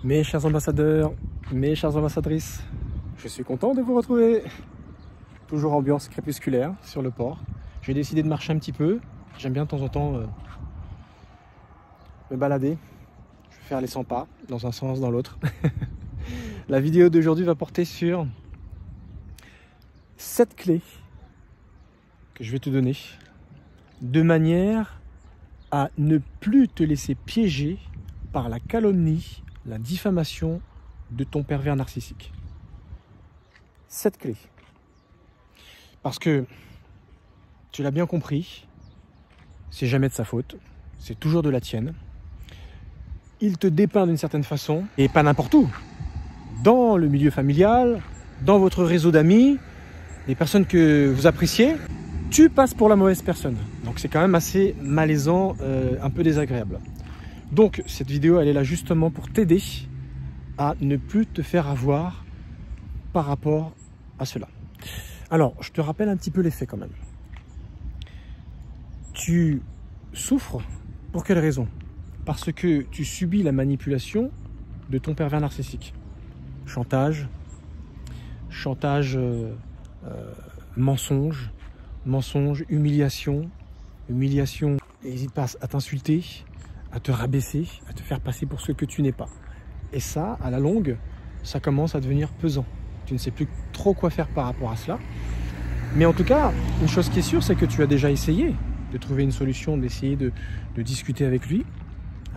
Mes chers ambassadeurs, mes chères ambassadrices, je suis content de vous retrouver. Toujours ambiance crépusculaire sur le port. J'ai décidé de marcher un petit peu. J'aime bien de temps en temps me balader. Je vais faire les 100 pas dans un sens, dans l'autre. La vidéo d'aujourd'hui va porter sur 7 clés que je vais te donner de manière à ne plus te laisser piéger par la calomnie, la diffamation de ton pervers narcissique. 7 clés. Parce que, tu l'as bien compris, c'est jamais de sa faute, c'est toujours de la tienne. Il te dépeint d'une certaine façon, et pas n'importe où. Dans le milieu familial, dans votre réseau d'amis, des personnes que vous appréciez, tu passes pour la mauvaise personne. Donc c'est quand même assez malaisant, un peu désagréable. Donc cette vidéo, elle est là justement pour t'aider à ne plus te faire avoir par rapport à cela. Alors, je te rappelle un petit peu les faits quand même. Tu souffres pour quelle raison? Parce que tu subis la manipulation de ton pervers narcissique. Chantage, mensonge, humiliation. N'hésite pas à t'insulter, à te rabaisser, à te faire passer pour ce que tu n'es pas. Et ça, à la longue, ça commence à devenir pesant. Tu ne sais plus trop quoi faire par rapport à cela. Mais en tout cas, une chose qui est sûre, c'est que tu as déjà essayé de trouver une solution, d'essayer de discuter avec lui,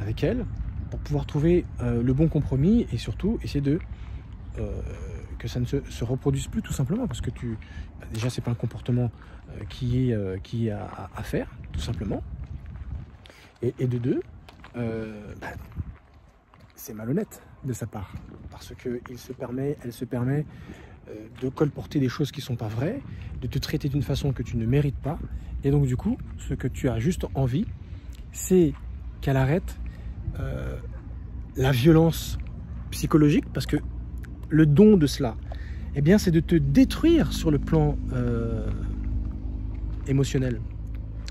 avec elle, pour pouvoir trouver le bon compromis et surtout essayer de que ça ne se reproduise plus tout simplement. Parce que déjà, c'est pas un comportement qui est à faire, tout simplement. Et de deux, c'est malhonnête de sa part, parce qu'elle se permet de colporter des choses qui ne sont pas vraies, de te traiter d'une façon que tu ne mérites pas, et donc du coup, ce que tu as juste envie, c'est qu'elle arrête la violence psychologique, parce que le don de cela, eh bien, c'est de te détruire sur le plan émotionnel,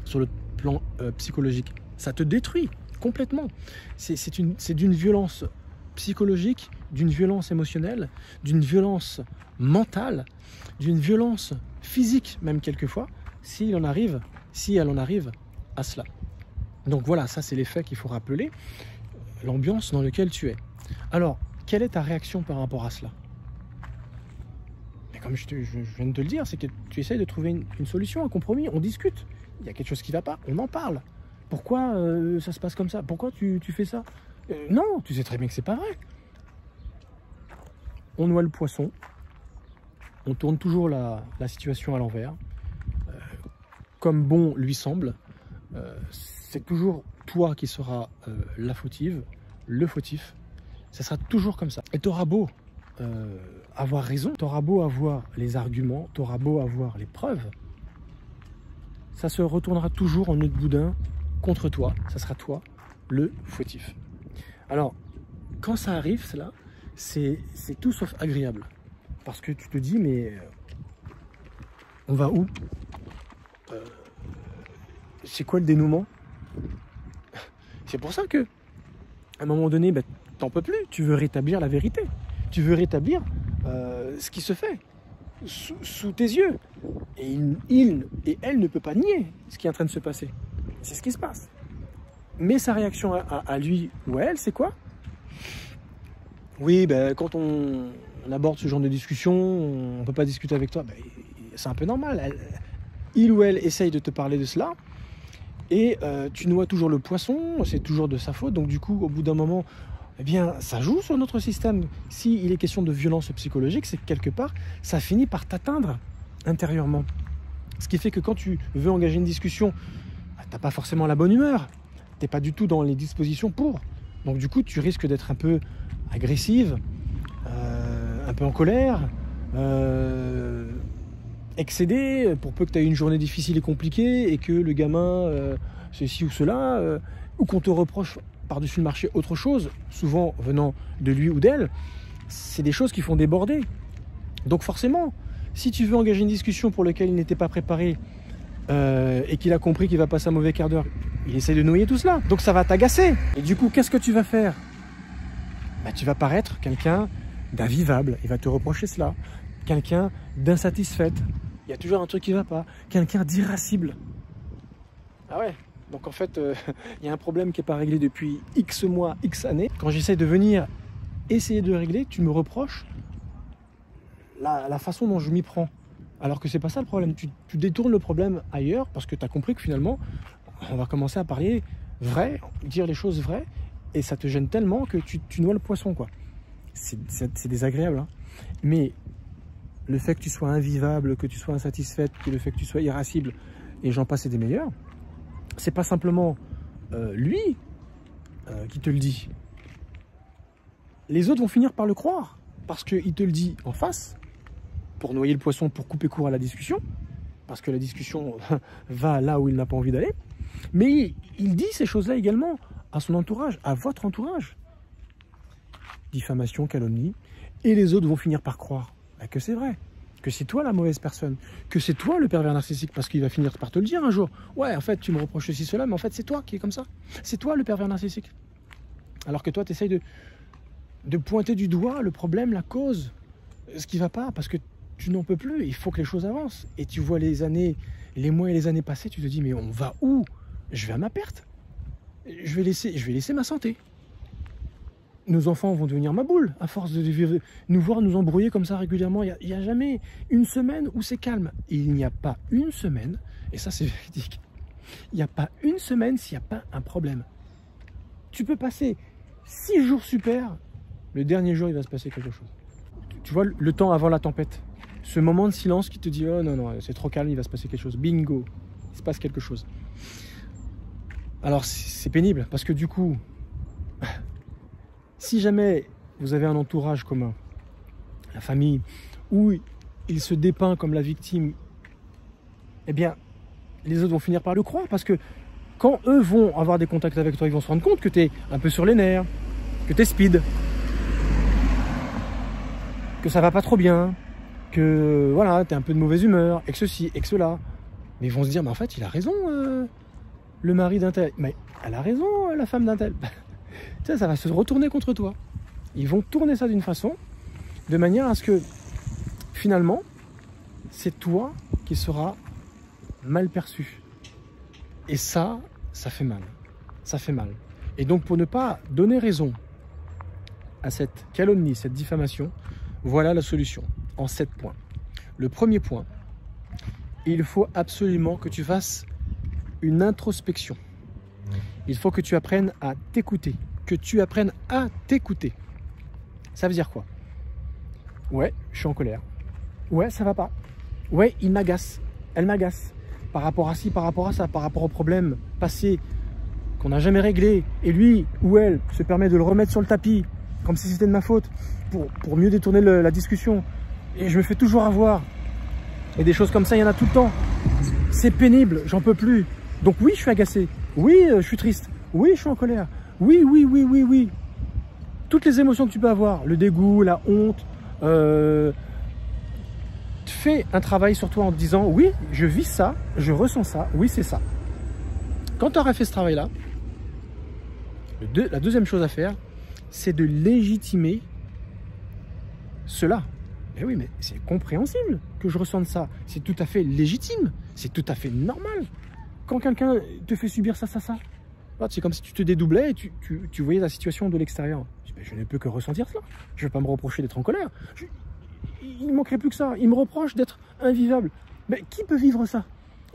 sur le plan psychologique. Ça te détruit complètement. C'est d'une violence psychologique, d'une violence émotionnelle, d'une violence mentale, d'une violence physique même quelquefois, si elle en arrive à cela. Donc voilà, ça c'est les faits qu'il faut rappeler, l'ambiance dans laquelle tu es. Alors, quelle est ta réaction par rapport à cela? Mais comme je viens de te le dire, c'est que tu essayes de trouver une solution, un compromis, on discute. Il y a quelque chose qui ne va pas, on en parle. Pourquoi ça se passe comme ça? Pourquoi tu fais ça? Non, tu sais très bien que c'est pas vrai. On noie le poisson, on tourne toujours la situation à l'envers, comme bon lui semble. C'est toujours toi qui seras la fautive, le fautif. Ça sera toujours comme ça. Et tu auras beau avoir raison, tu auras beau avoir les arguments, tu auras beau avoir les preuves, ça se retournera toujours en nœud de boudin contre toi. Ça sera toi le fautif. Alors, quand ça arrive, cela, c'est tout sauf agréable. Parce que tu te dis, mais on va où? C'est quoi le dénouement? C'est pour ça que, à un moment donné, ben, t'en peux plus. Tu veux rétablir la vérité. Tu veux rétablir ce qui se fait sous tes yeux. Et il et elle ne peut pas nier ce qui est en train de se passer. C'est ce qui se passe. Mais sa réaction à lui ou à elle, c'est quoi? Oui, ben, quand on aborde ce genre de discussion, on ne peut pas discuter avec toi. Ben, c'est un peu normal. Il ou elle essaye de te parler de cela. Et tu noies toujours le poisson, c'est toujours de sa faute. Donc du coup, au bout d'un moment, eh bien, ça joue sur notre système. S'il est question de violence psychologique, c'est que quelque part, ça finit par t'atteindre intérieurement. Ce qui fait que quand tu veux engager une discussion, tu n'as pas forcément la bonne humeur. Tu n'es pas du tout dans les dispositions pour. Donc du coup, tu risques d'être un peu agressive, un peu en colère, excédé, pour peu que tu aies une journée difficile et compliquée et que le gamin, ceci ou cela, ou qu'on te reproche par-dessus le marché autre chose, souvent venant de lui ou d'elle, c'est des choses qui font déborder. Donc forcément, si tu veux engager une discussion pour laquelle il n'était pas préparé et qu'il a compris qu'il va passer un mauvais quart d'heure, il essaie de noyer tout cela. Donc ça va t'agacer. Et du coup, qu'est-ce que tu vas faire? bah, tu vas paraître quelqu'un d'invivable. Il va te reprocher cela. Quelqu'un d'insatisfaite. Il y a toujours un truc qui ne va pas. Quelqu'un d'irascible. Ah ouais. Donc en fait, il y a un problème qui n'est pas réglé depuis X mois, X années. Quand j'essaie de venir essayer de le régler, tu me reproches la façon dont je m'y prends. Alors que c'est pas ça le problème. Tu détournes le problème ailleurs parce que tu as compris que finalement, on va commencer à parler vrai, dire les choses vraies, et ça te gêne tellement que tu noies le poisson, quoi. C'est désagréable, hein. Mais le fait que tu sois invivable, que tu sois insatisfaite, que le fait que tu sois irascible, et j'en passe et des meilleurs, c'est pas simplement lui qui te le dit. Les autres vont finir par le croire, parce qu'il te le dit en face, pour noyer le poisson, pour couper court à la discussion, parce que la discussion va là où il n'a pas envie d'aller. Mais il dit ces choses-là également à son entourage, à votre entourage. Diffamation, calomnie, et les autres vont finir par croire que c'est vrai, que c'est toi la mauvaise personne, que c'est toi le pervers narcissique, parce qu'il va finir par te le dire un jour. Ouais, en fait, tu me reproches ceci, cela, mais en fait, c'est toi qui es comme ça. C'est toi le pervers narcissique. Alors que toi, tu essayes de pointer du doigt le problème, la cause, ce qui ne va pas, parce que tu n'en peux plus. Il faut que les choses avancent. Et tu vois les années, les mois et les années passer, tu te dis, mais on va où? Je vais à ma perte. Je vais laisser ma santé. Nos enfants vont devenir ma boule, à force de nous voir nous embrouiller comme ça régulièrement. Il n'y a jamais une semaine où c'est calme. Et il n'y a pas une semaine, et ça c'est véridique, il n'y a pas une semaine s'il n'y a pas un problème. Tu peux passer 6 jours super, le dernier jour il va se passer quelque chose. Tu vois le temps avant la tempête, ce moment de silence qui te dit oh non, non, c'est trop calme, il va se passer quelque chose. Bingo, il se passe quelque chose. Alors c'est pénible, parce que du coup, si jamais vous avez un entourage commun, la famille, où il se dépeint comme la victime, eh bien, les autres vont finir par le croire, parce que quand eux vont avoir des contacts avec toi, ils vont se rendre compte que tu es un peu sur les nerfs, que tu es speed, que ça va pas trop bien, que voilà, tu es un peu de mauvaise humeur, et que ceci, et que cela. Mais ils vont se dire, mais en fait, il a raison, le mari d'un tel. Mais elle a raison, la femme d'un tel. Tu sais, ça va se retourner contre toi. Ils vont tourner ça d'une façon, de manière à ce que, finalement, c'est toi qui seras mal perçu. Et ça fait mal. Ça fait mal. Et donc, pour ne pas donner raison à cette calomnie, cette diffamation, voilà la solution, en 7 points. Le premier point, il faut absolument que tu fasses une introspection. Il faut que tu apprennes à t'écouter. Que tu apprennes à t'écouter. Ça veut dire quoi? Ouais, je suis en colère. Ouais, ça va pas. Ouais, il m'agace. Elle m'agace. Par rapport à ci, par rapport à ça, par rapport au problème passé qu'on n'a jamais réglé. Et lui ou elle se permet de le remettre sur le tapis, comme si c'était de ma faute, pour mieux détourner la discussion. Et je me fais toujours avoir. Et des choses comme ça, il y en a tout le temps. C'est pénible, j'en peux plus. Donc oui, je suis agacé. Oui, je suis triste. Oui, je suis en colère. Oui, oui, oui, oui, oui. Toutes les émotions que tu peux avoir, le dégoût, la honte, fais un travail sur toi en te disant, oui, je vis ça, je ressens ça, oui, c'est ça. Quand tu auras fait ce travail-là, la deuxième chose à faire, c'est de légitimer cela. Mais oui, mais c'est compréhensible que je ressente ça. C'est tout à fait légitime. C'est tout à fait normal. Quand quelqu'un te fait subir ça, c'est comme si tu te dédoublais et tu voyais la situation de l'extérieur. Je ne peux que ressentir cela. Je ne vais pas me reprocher d'être en colère. Il ne manquerait plus que ça. Il me reproche d'être invivable. Mais qui peut vivre ça?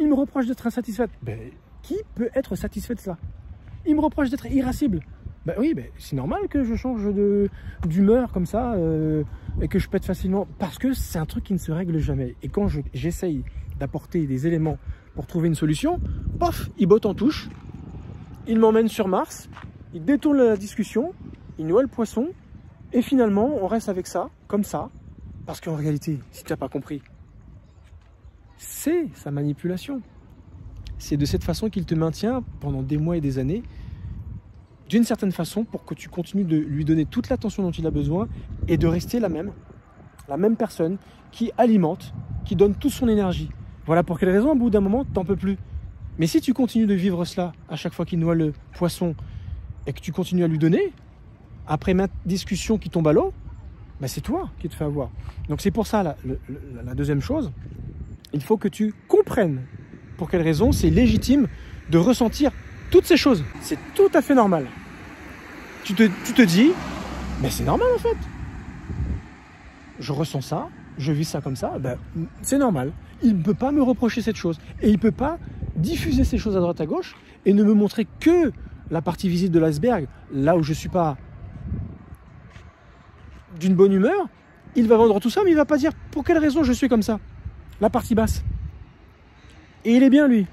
Il me reproche d'être insatisfait. Qui peut être satisfait de ça? Il me reproche d'être irascible. Oui, c'est normal que je change d'humeur comme ça et que je pète facilement. Parce que c'est un truc qui ne se règle jamais. Et quand j'essaye d'apporter des éléments pour trouver une solution, paf, il botte en touche. Il m'emmène sur Mars, il détourne la discussion, il noie le poisson, et finalement, on reste avec ça, comme ça, parce qu'en réalité, si tu n'as pas compris, c'est sa manipulation. C'est de cette façon qu'il te maintient pendant des mois et des années, d'une certaine façon, pour que tu continues de lui donner toute l'attention dont il a besoin, et de rester la même personne qui alimente, qui donne toute son énergie. Voilà pour quelle raison, au bout d'un moment, tu n'en peux plus. Mais si tu continues de vivre cela à chaque fois qu'il noie le poisson et que tu continues à lui donner, après ma discussion qui tombe à l'eau, ben c'est toi qui te fais avoir. Donc c'est pour ça, la deuxième chose, il faut que tu comprennes pour quelle raison c'est légitime de ressentir toutes ces choses. C'est tout à fait normal. Tu te dis, mais c'est normal en fait. Je ressens ça, je vis ça comme ça, ben, c'est normal. Il ne peut pas me reprocher cette chose. Et il ne peut pas diffuser ces choses à droite à gauche et ne me montrer que la partie visible de l'iceberg, là où je ne suis pas d'une bonne humeur. Il va vendre tout ça, mais il ne va pas dire pour quelle raison je suis comme ça. La partie basse. Et il est bien lui.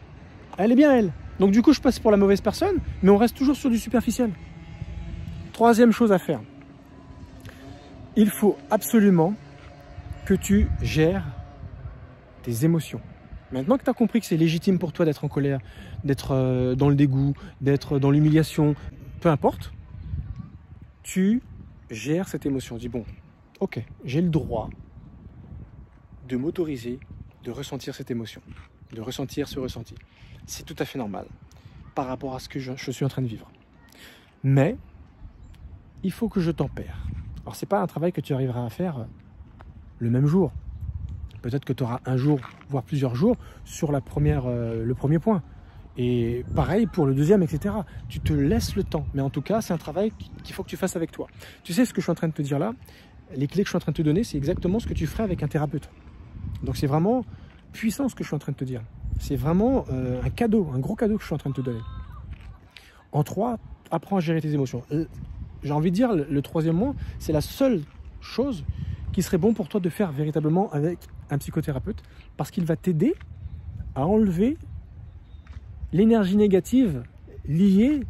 Elle est bien elle. Donc du coup, je passe pour la mauvaise personne, mais on reste toujours sur du superficiel. Troisième chose à faire. Il faut absolument que tu gères tes émotions. Maintenant que tu as compris que c'est légitime pour toi d'être en colère, d'être dans le dégoût, d'être dans l'humiliation, peu importe, tu gères cette émotion. Dis bon, ok, j'ai le droit de m'autoriser de ressentir cette émotion, de ressentir ce ressenti. C'est tout à fait normal par rapport à ce que je suis en train de vivre. Mais il faut que je tempère. Alors c'est pas un travail que tu arriveras à faire le même jour. Peut-être que tu auras un jour, voire plusieurs jours sur le premier point. Et pareil pour le deuxième, etc. Tu te laisses le temps. Mais en tout cas, c'est un travail qu'il faut que tu fasses avec toi. Tu sais ce que je suis en train de te dire là? Les clés que je suis en train de te donner, c'est exactement ce que tu ferais avec un thérapeute. Donc c'est vraiment puissant ce que je suis en train de te dire. C'est vraiment un cadeau, un gros cadeau que je suis en train de te donner. En 3, apprends à gérer tes émotions. J'ai envie de dire, le troisième mois, c'est la seule chose qui serait bon pour toi de faire véritablement avec un psychothérapeute, parce qu'il va t'aider à enlever l'énergie négative liée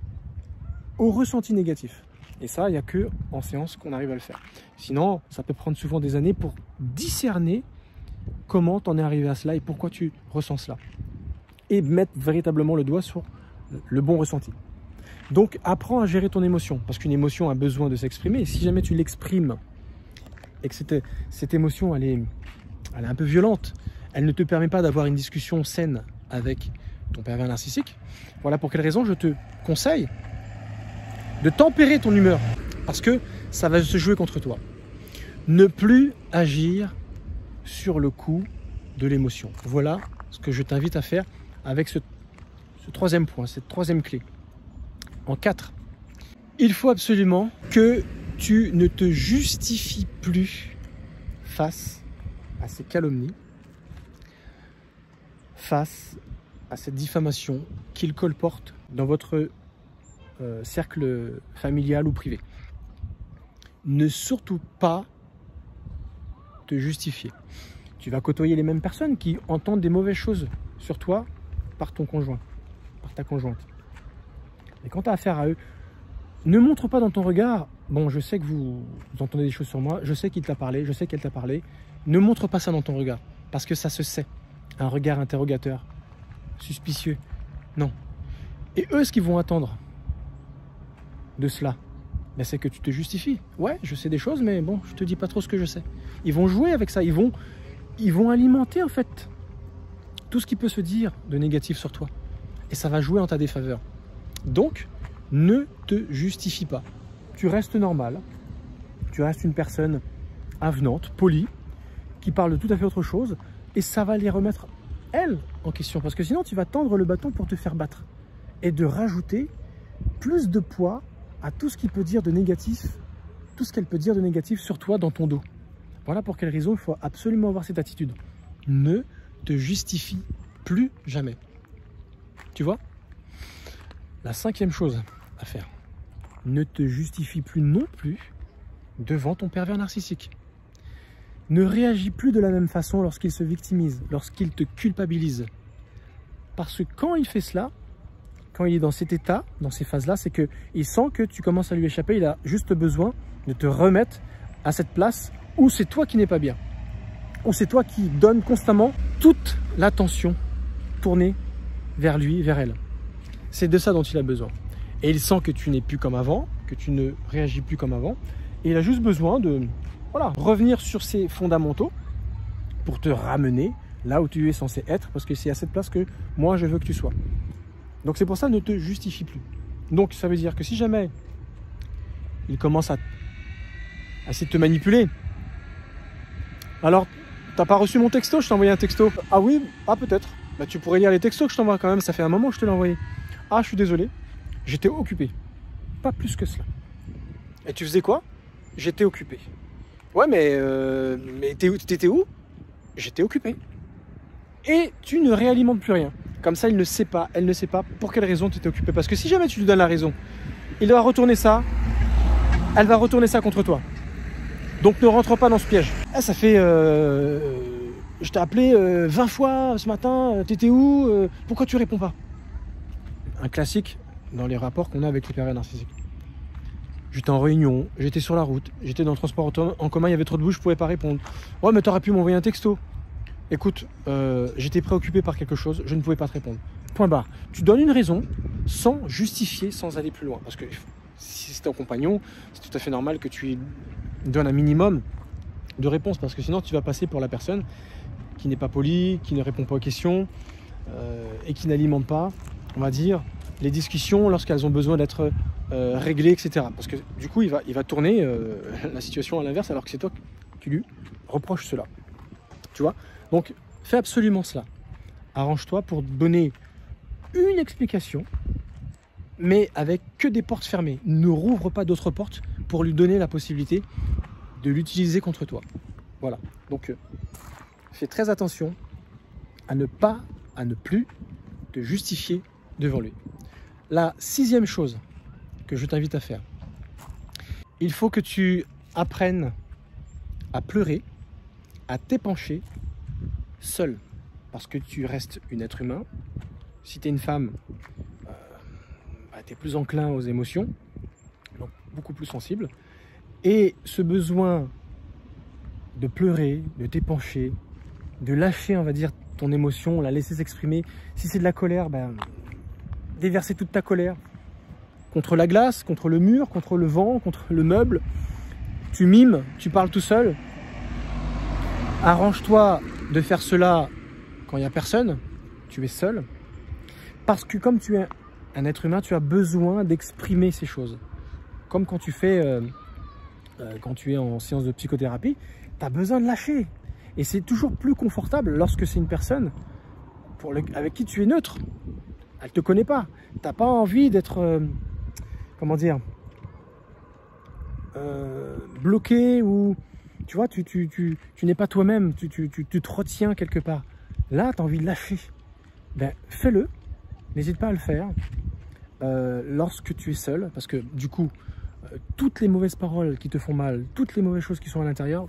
au ressenti négatif. Et ça, il n'y a que en séance qu'on arrive à le faire. Sinon, ça peut prendre souvent des années pour discerner comment t'en es arrivé à cela et pourquoi tu ressens cela. Et mettre véritablement le doigt sur le bon ressenti. Donc, apprends à gérer ton émotion, parce qu'une émotion a besoin de s'exprimer. Et si jamais tu l'exprimes et que cette émotion, elle est un peu violente, elle ne te permet pas d'avoir une discussion saine avec ton pervers narcissique, voilà pour quelle raison je te conseille de tempérer ton humeur, parce que ça va se jouer contre toi. Ne plus agir sur le coup de l'émotion. Voilà ce que je t'invite à faire avec ce troisième point, cette troisième clé. En 4, il faut absolument que tu ne te justifies plus face à ces calomnies, face à cette diffamation qu'il colporte dans votre cercle familial ou privé. Ne surtout pas te justifier. Tu vas côtoyer les mêmes personnes qui entendent des mauvaises choses sur toi par ton conjoint, par ta conjointe. Et quand tu as affaire à eux, ne montre pas dans ton regard, bon, je sais que vous entendez des choses sur moi, je sais qu'il t'a parlé, je sais qu'elle t'a parlé. Ne montre pas ça dans ton regard, parce que ça se sait. Un regard interrogateur, suspicieux. Non. Et eux, ce qu'ils vont attendre de cela, ben, c'est que tu te justifies. Ouais, je sais des choses, mais bon, je te dis pas trop ce que je sais. Ils vont jouer avec ça, ils vont alimenter en fait tout ce qui peut se dire de négatif sur toi. Et ça va jouer en ta défaveur. Donc, ne te justifie pas. Tu restes normal, tu restes une personne avenante, polie, qui parle de tout à fait autre chose, et ça va les remettre, elles, en question. Parce que sinon, tu vas tendre le bâton pour te faire battre. Et de rajouter plus de poids à tout ce qu'il peut dire de négatif, tout ce qu'elle peut dire de négatif sur toi dans ton dos. Voilà pour quelle raison il faut absolument avoir cette attitude. Ne te justifie plus jamais. Tu vois ? La 5e chose à faire, ne te justifie plus non plus devant ton pervers narcissique. Ne réagis plus de la même façon lorsqu'il se victimise, lorsqu'il te culpabilise. Parce que quand il fait cela, quand il est dans cet état, dans ces phases-là, c'est qu'il sent que tu commences à lui échapper, il a juste besoin de te remettre à cette place où c'est toi qui n'es pas bien. Où c'est toi qui donne constamment toute l'attention tournée vers lui, vers elle. C'est de ça dont il a besoin. Et il sent que tu n'es plus comme avant, que tu ne réagis plus comme avant. Et il a juste besoin de revenir sur ses fondamentaux pour te ramener là où tu es censé être, parce que c'est à cette place que moi je veux que tu sois. Donc c'est pour ça, ne te justifie plus. Donc ça veut dire que si jamais il commence à essayer de te manipuler. Alors, t'as pas reçu mon texto? Je t'ai envoyé un texto. Ah oui? Ah peut-être. Bah tu pourrais lire les textos que je t'envoie quand même, ça fait un moment que je te l'ai envoyé. Ah, je suis désolé, j'étais occupé. Pas plus que cela. Et tu faisais quoi? J'étais occupé. Ouais, mais t'étais où? J'étais occupé. Et tu ne réalimentes plus rien. Comme ça, il ne sait pas, elle ne sait pas pour quelle raison tu étais occupé. Parce que si jamais tu lui donnes la raison, il va retourner ça, elle va retourner ça contre toi. Donc ne rentre pas dans ce piège. Ah, ça fait... je t'ai appelé 20 fois ce matin, t'étais où? Pourquoi tu réponds pas? Un classique dans les rapports qu'on a avec les périodes narcissiques. J'étais en réunion, j'étais sur la route, j'étais dans le transport en commun, il y avait trop de bouche, je pouvais pas répondre. Ouais, mais t'aurais pu m'envoyer un texto. Écoute, j'étais préoccupé par quelque chose, je ne pouvais pas te répondre. Point barre. Tu donnes une raison sans justifier, sans aller plus loin. Parce que si c'est ton compagnon, c'est tout à fait normal que tu lui donnes un minimum de réponses. Parce que sinon, tu vas passer pour la personne qui n'est pas polie, qui ne répond pas aux questions et qui n'alimente pas, on va dire, les discussions lorsqu'elles ont besoin d'être réglées, etc. Parce que du coup, il va tourner la situation à l'inverse alors que c'est toi qui lui reproches cela. Tu vois? Donc, fais absolument cela. Arrange-toi pour donner une explication, mais avec que des portes fermées. Ne rouvre pas d'autres portes pour lui donner la possibilité de l'utiliser contre toi. Voilà. Donc, fais très attention à ne plus te justifier devant lui. La 6e chose que je t'invite à faire, il faut que tu apprennes à pleurer, à t'épancher seul, parce que tu restes un être humain. Si tu es une femme, tu es plus enclin aux émotions, donc beaucoup plus sensible. Et ce besoin de pleurer, de t'épancher, de lâcher, on va dire, ton émotion, la laisser s'exprimer. Si c'est de la colère, déverser toute ta colère contre la glace, contre le mur, contre le vent, contre le meuble. Tu mimes, tu parles tout seul. Arrange-toi de faire cela quand il n'y a personne, tu es seul. Parce que comme tu es un être humain, tu as besoin d'exprimer ces choses. Comme quand tu fais, quand tu es en séance de psychothérapie, tu as besoin de lâcher. Et c'est toujours plus confortable lorsque c'est une personne avec qui tu es neutre. Elle ne te connaît pas. Tu n'as pas envie d'être, comment dire, bloqué ou... Tu vois, tu n'es pas toi-même, tu te retiens quelque part. Là, tu as envie de lâcher. Fais-le, n'hésite pas à le faire lorsque tu es seul, parce que du coup, toutes les mauvaises paroles qui te font mal, toutes les mauvaises choses qui sont à l'intérieur,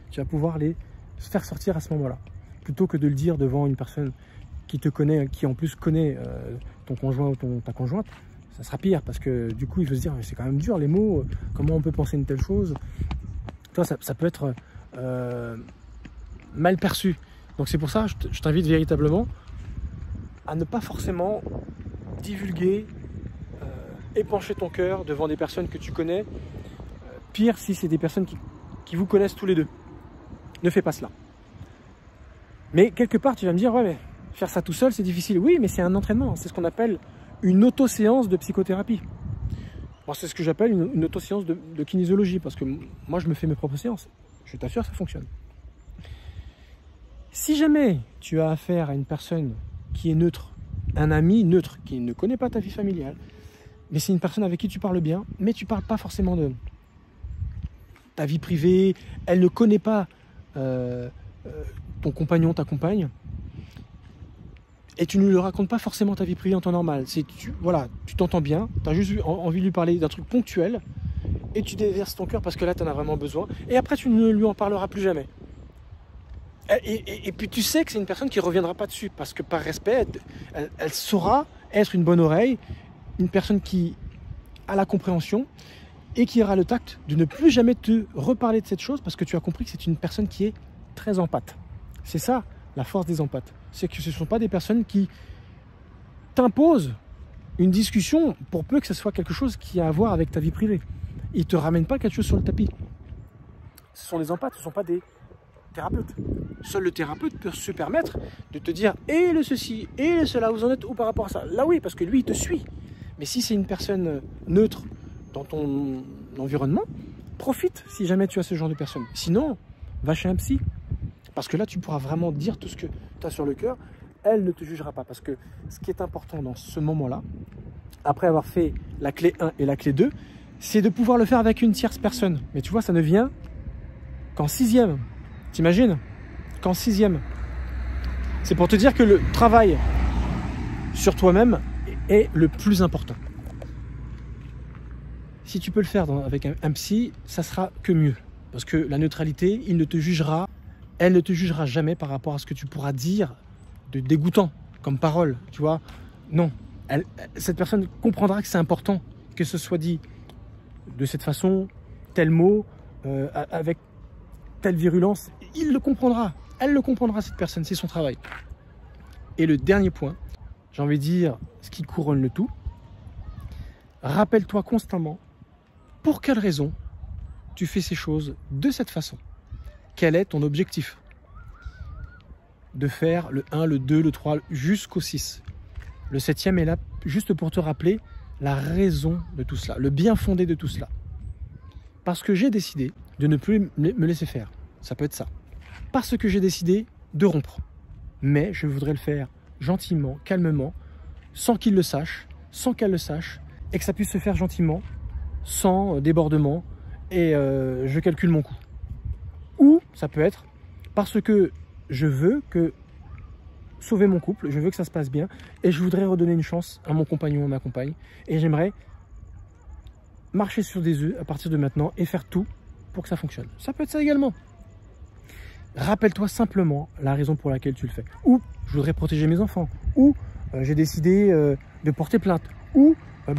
tu vas pouvoir les faire sortir à ce moment-là. Plutôt que de le dire devant une personne qui te connaît, qui en plus connaît ton conjoint ou ta conjointe, ça sera pire, parce que du coup, il veut se dire, c'est quand même dur les mots, comment on peut penser une telle chose? Toi, ça peut être mal perçu. Donc c'est pour ça que je t'invite véritablement à ne pas forcément divulguer, épancher ton cœur devant des personnes que tu connais. Pire si c'est des personnes qui vous connaissent tous les deux. Ne fais pas cela. Mais quelque part, tu vas me dire, ouais, mais faire ça tout seul, c'est difficile. Oui, mais c'est un entraînement. C'est ce qu'on appelle une auto-séance de psychothérapie. Bon, c'est ce que j'appelle une auto-séance de kinésiologie, parce que moi, je me fais mes propres séances. Je t'assure, ça fonctionne. Si jamais tu as affaire à une personne qui est neutre, un ami neutre, qui ne connaît pas ta vie familiale, mais c'est une personne avec qui tu parles bien, mais tu ne parles pas forcément de ta vie privée, elle ne connaît pas ton compagnon, ta compagne, et tu ne lui racontes pas forcément ta vie privée en temps normal. Voilà, tu t'entends bien, tu as juste envie de lui parler d'un truc ponctuel, et tu déverses ton cœur parce que là, tu en as vraiment besoin, et après, tu ne lui en parleras plus jamais. Et puis tu sais que c'est une personne qui ne reviendra pas dessus, parce que par respect, elle saura être une bonne oreille, une personne qui a la compréhension, et qui aura le tact de ne plus jamais te reparler de cette chose, parce que tu as compris que c'est une personne qui est très empathe. C'est ça, la force des empathes. C'est que ce ne sont pas des personnes qui t'imposent une discussion pour peu que ce soit quelque chose qui a à voir avec ta vie privée. Ils ne te ramènent pas quelque chose sur le tapis. Ce sont des empathes, ce ne sont pas des thérapeutes. Seul le thérapeute peut se permettre de te dire « et le ceci, et le cela, vous en êtes où par rapport à ça ?» Là oui, parce que lui, il te suit. Mais si c'est une personne neutre, dans ton environnement, profite si jamais tu as ce genre de personne. Sinon, va chez un psy. Parce que là, tu pourras vraiment dire tout ce que tu as sur le cœur. Elle ne te jugera pas. Parce que ce qui est important dans ce moment-là, après avoir fait la clé 1 et la clé 2, c'est de pouvoir le faire avec une tierce personne. Mais tu vois, ça ne vient qu'en 6e. T'imagines? Qu'en 6e. C'est pour te dire que le travail sur toi-même est le plus important. Si tu peux le faire avec un psy, ça sera que mieux. Parce que la neutralité, il ne te jugera, elle ne te jugera jamais par rapport à ce que tu pourras dire de dégoûtant comme parole, tu vois. Non, cette personne comprendra que c'est important que ce soit dit de cette façon, tel mot, avec telle virulence. Il le comprendra, elle le comprendra, cette personne, c'est son travail. Et le dernier point, j'ai envie de dire, ce qui couronne le tout, rappelle-toi constamment pour quelle raison tu fais ces choses de cette façon. Quel est ton objectif? De faire le 1, le 2, le 3, jusqu'au 6. Le 7e est là juste pour te rappeler la raison de tout cela, le bien fondé de tout cela. Parce que j'ai décidé de ne plus me laisser faire. Ça peut être ça. Parce que j'ai décidé de rompre. Mais je voudrais le faire gentiment, calmement, sans qu'il le sache, sans qu'elle le sache, et que ça puisse se faire gentiment, sans débordement, et je calcule mon coût. Ou ça peut être parce que je veux sauver mon couple, je veux que ça se passe bien, et je voudrais redonner une chance à mon compagnon, à ma compagne, et j'aimerais marcher sur des œufs à partir de maintenant et faire tout pour que ça fonctionne. Ça peut être ça également. Rappelle-toi simplement la raison pour laquelle tu le fais. Ou je voudrais protéger mes enfants, ou j'ai décidé de porter plainte, ou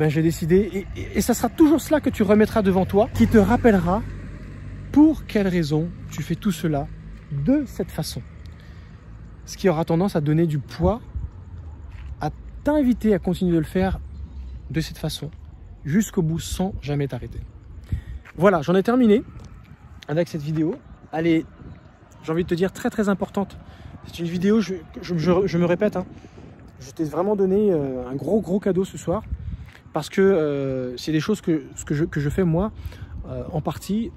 j'ai décidé, et ça sera toujours cela que tu remettras devant toi, qui te rappellera pour quelle raison tu fais tout cela de cette façon. Ce qui aura tendance à donner du poids, à t'inviter à continuer de le faire de cette façon, jusqu'au bout, sans jamais t'arrêter. Voilà, j'en ai terminé avec cette vidéo. Allez, j'ai envie de te dire, très très importante. C'est une vidéo, je me répète, hein, je t'ai vraiment donné un gros cadeau ce soir, parce que c'est des choses que je fais moi, en partie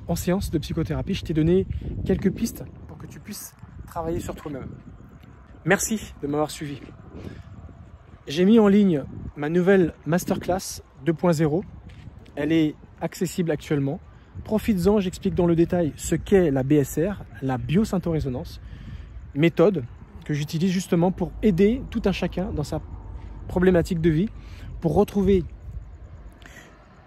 en séance de psychothérapie. Je t'ai donné quelques pistes pour que tu puisses travailler sur toi-même. Merci de m'avoir suivi. J'ai mis en ligne ma nouvelle masterclass 2.0. Elle est accessible actuellement. Profites-en, j'explique dans le détail ce qu'est la BSR, la biosynthétorésonance, méthode que j'utilise justement pour aider tout un chacun dans sa problématique de vie, pour retrouver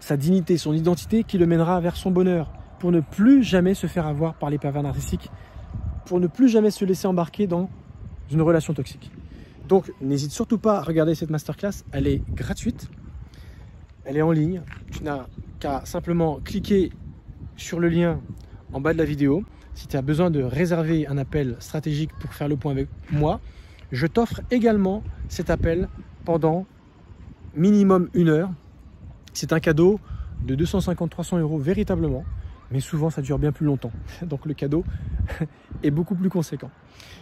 sa dignité, son identité qui le mènera vers son bonheur, pour ne plus jamais se faire avoir par les pervers narcissiques, pour ne plus jamais se laisser embarquer dans une relation toxique. Donc n'hésite surtout pas à regarder cette masterclass, elle est gratuite, elle est en ligne, tu n'as qu'à simplement cliquer sur le lien en bas de la vidéo. Si tu as besoin de réserver un appel stratégique pour faire le point avec moi, je t'offre également cet appel pendant minimum 1 heure. C'est un cadeau de 250-300 € véritablement, mais souvent ça dure bien plus longtemps. Donc le cadeau est beaucoup plus conséquent.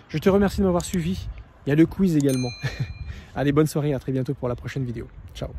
Je te remercie de m'avoir suivi. Il y a le quiz également. Allez, bonne soirée, à très bientôt pour la prochaine vidéo. Ciao.